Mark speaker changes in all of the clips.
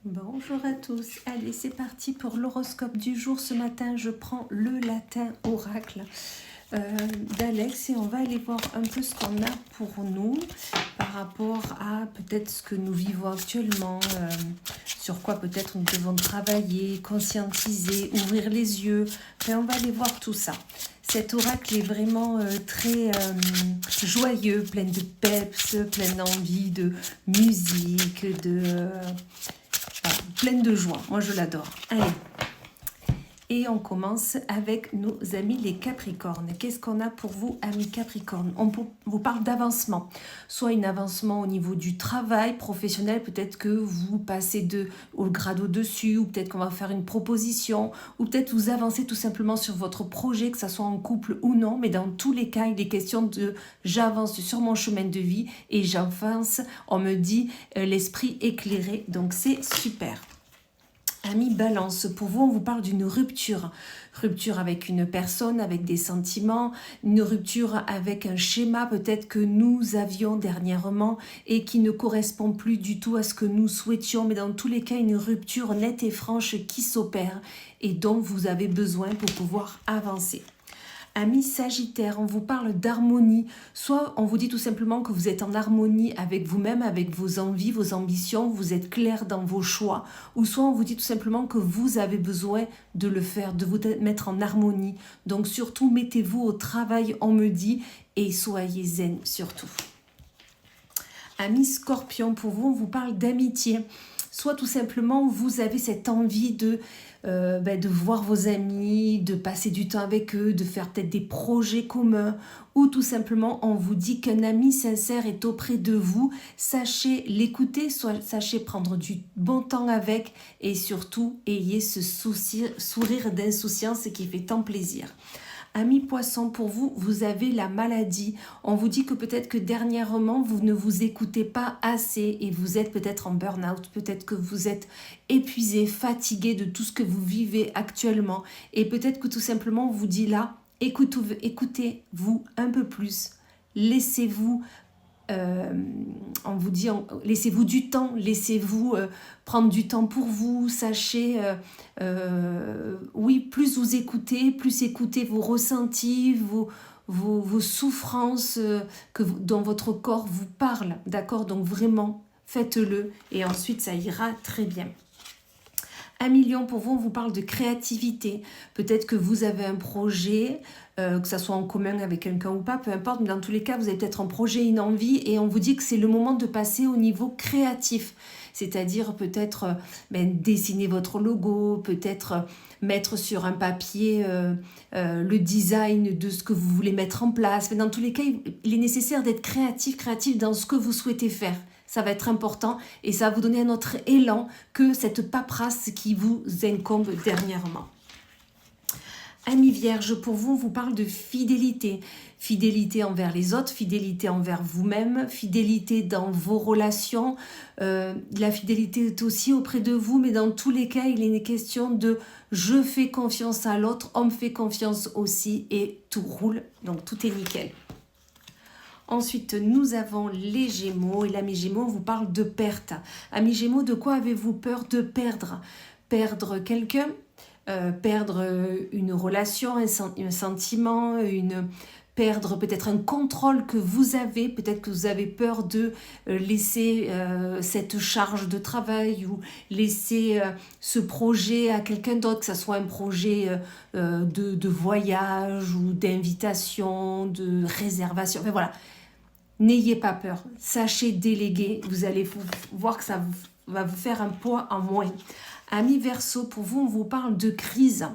Speaker 1: Bonjour à tous, allez c'est parti pour l'horoscope du jour. Ce matin je prends le latin oracle d'Alex et on va aller voir un peu ce qu'on a pour nous par rapport à peut-être ce que nous vivons actuellement, sur quoi peut-être nous devons travailler, conscientiser, ouvrir les yeux. Enfin, on va aller voir tout ça. Cet oracle est vraiment très joyeux, plein de peps, plein d'envie, de musique, pleine de joie. Moi, je l'adore. Allez. Et on commence avec nos amis les Capricornes. Qu'est-ce qu'on a pour vous, amis Capricornes? On vous parle d'avancement. Soit un avancement au niveau du travail professionnel, peut-être que vous passez au grade au-dessus, ou peut-être qu'on va faire une proposition, ou peut-être vous avancez tout simplement sur votre projet, que ce soit en couple ou non. Mais dans tous les cas, il est question de j'avance sur mon chemin de vie et j'avance, on me dit, l'esprit éclairé. Donc c'est super. Amis Balance, pour vous, on vous parle d'une rupture. Rupture avec une personne, avec des sentiments, une rupture avec un schéma peut-être que nous avions dernièrement et qui ne correspond plus du tout à ce que nous souhaitions. Mais dans tous les cas, une rupture nette et franche qui s'opère et dont vous avez besoin pour pouvoir avancer. Amis Sagittaire, on vous parle d'harmonie. Soit on vous dit tout simplement que vous êtes en harmonie avec vous-même, avec vos envies, vos ambitions, vous êtes clair dans vos choix. Ou soit on vous dit tout simplement que vous avez besoin de le faire, de vous mettre en harmonie. Donc surtout, mettez-vous au travail, on me dit, et soyez zen surtout. Amis Scorpion, pour vous, on vous parle d'amitié. Soit tout simplement, vous avez cette envie de voir vos amis, de passer du temps avec eux, de faire peut-être des projets communs, ou tout simplement, on vous dit qu'un ami sincère est auprès de vous. Sachez l'écouter, sachez prendre du bon temps avec, et surtout, ayez ce sourire d'insouciance qui fait tant plaisir. Amis Poissons, pour vous, vous avez la maladie. On vous dit que peut-être que dernièrement, vous ne vous écoutez pas assez et vous êtes peut-être en burn-out. Peut-être que vous êtes épuisé, fatigué de tout ce que vous vivez actuellement. Et peut-être que tout simplement, on vous dit là, écoutez-vous un peu plus. Laissez-vous... on vous dit, laissez-vous du temps, laissez-vous prendre du temps pour vous, sachez, oui, plus vous écoutez, plus écoutez vos ressentis, vos souffrances dont votre corps vous parle, d'accord? Donc vraiment, faites-le et ensuite ça ira très bien. Amis Lion, pour vous, on vous parle de créativité. Peut-être que vous avez un projet, que ça soit en commun avec quelqu'un ou pas, peu importe, mais dans tous les cas, vous avez peut-être un projet, une envie, et on vous dit que c'est le moment de passer au niveau créatif. C'est-à-dire peut-être dessiner votre logo, peut-être mettre sur un papier le design de ce que vous voulez mettre en place. Mais dans tous les cas, il est nécessaire d'être créatif dans ce que vous souhaitez faire. Ça va être important et ça va vous donner un autre élan que cette paperasse qui vous incombe dernièrement. Amis Vierge, pour vous, on vous parle de fidélité. Fidélité envers les autres, fidélité envers vous-même, fidélité dans vos relations. La fidélité est aussi auprès de vous, mais dans tous les cas, il est une question de je fais confiance à l'autre, on me fait confiance aussi et tout roule, donc tout est nickel. Ensuite, nous avons les Gémeaux. Et là, mes Gémeaux, on vous parle de perte. Amis Gémeaux, de quoi avez-vous peur de perdre? Perdre quelqu'un, perdre une relation, un sentiment, perdre peut-être un contrôle que vous avez. Peut-être que vous avez peur de laisser cette charge de travail ou laisser ce projet à quelqu'un d'autre, que ce soit un projet de voyage ou d'invitation, de réservation. Enfin voilà. N'ayez pas peur, sachez déléguer, vous allez voir que ça va vous faire un poids en moins. Amis Verseau, pour vous, on vous parle de crise.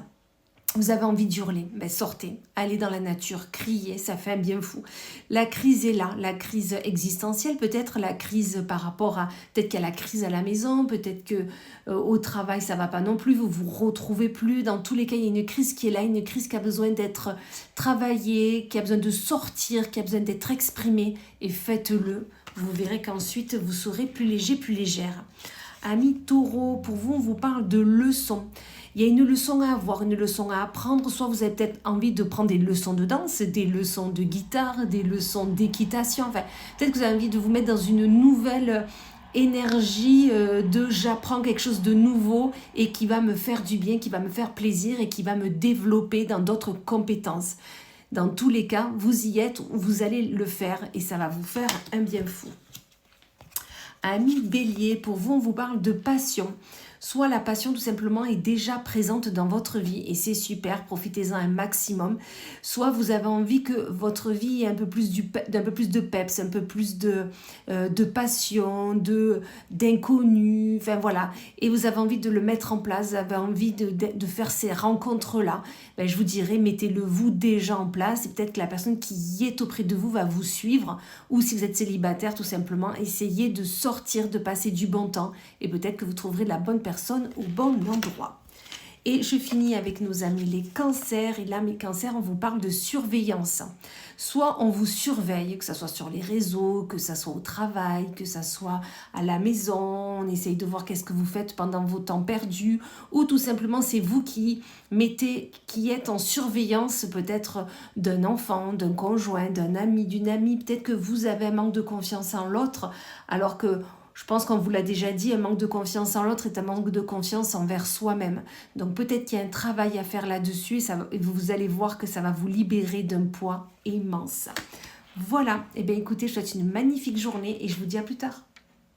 Speaker 1: Vous avez envie d'hurler, sortez, allez dans la nature, criez, ça fait un bien fou. La crise est là, la crise existentielle, peut-être la crise par rapport à, peut-être qu'il y a la crise à la maison, peut-être que au travail ça va pas non plus, vous vous retrouvez plus. Dans tous les cas, il y a une crise qui est là, une crise qui a besoin d'être travaillée, qui a besoin de sortir, qui a besoin d'être exprimée, et faites-le. Vous verrez qu'ensuite vous serez plus léger, plus légère. Amis Taureau, pour vous, on vous parle de leçons. Il y a une leçon à avoir, une leçon à apprendre. Soit vous avez peut-être envie de prendre des leçons de danse, des leçons de guitare, des leçons d'équitation. Enfin, peut-être que vous avez envie de vous mettre dans une nouvelle énergie de j'apprends quelque chose de nouveau et qui va me faire du bien, qui va me faire plaisir et qui va me développer dans d'autres compétences. Dans tous les cas, vous y êtes, vous allez le faire et ça va vous faire un bien fou. Amis Bélier, pour vous, on vous parle de passion. Soit la passion tout simplement est déjà présente dans votre vie et c'est super, profitez-en un maximum. Soit vous avez envie que votre vie ait un peu plus de peps, un peu plus de passion, d'inconnu, enfin voilà. Et vous avez envie de le mettre en place, vous avez envie de faire ces rencontres-là. Ben, je vous dirais, mettez-le vous déjà en place et peut-être que la personne qui y est auprès de vous va vous suivre. Ou si vous êtes célibataire, tout simplement, essayez de sortir, de passer du bon temps et peut-être que vous trouverez la bonne personne au bon endroit. Et je finis avec nos amis les cancers. Et là, mes cancers, on vous parle de surveillance. Soit on vous surveille, que ce soit sur les réseaux, que ce soit au travail, que ce soit à la maison. On essaye de voir qu'est-ce que vous faites pendant vos temps perdus. Ou tout simplement, c'est vous qui êtes en surveillance peut-être d'un enfant, d'un conjoint, d'un ami, d'une amie. Peut-être que vous avez un manque de confiance en l'autre, alors que je pense qu'on vous l'a déjà dit, un manque de confiance en l'autre est un manque de confiance envers soi-même. Donc peut-être qu'il y a un travail à faire là-dessus et vous allez voir que ça va vous libérer d'un poids immense. Voilà, et bien écoutez, je vous souhaite une magnifique journée et je vous dis à plus tard.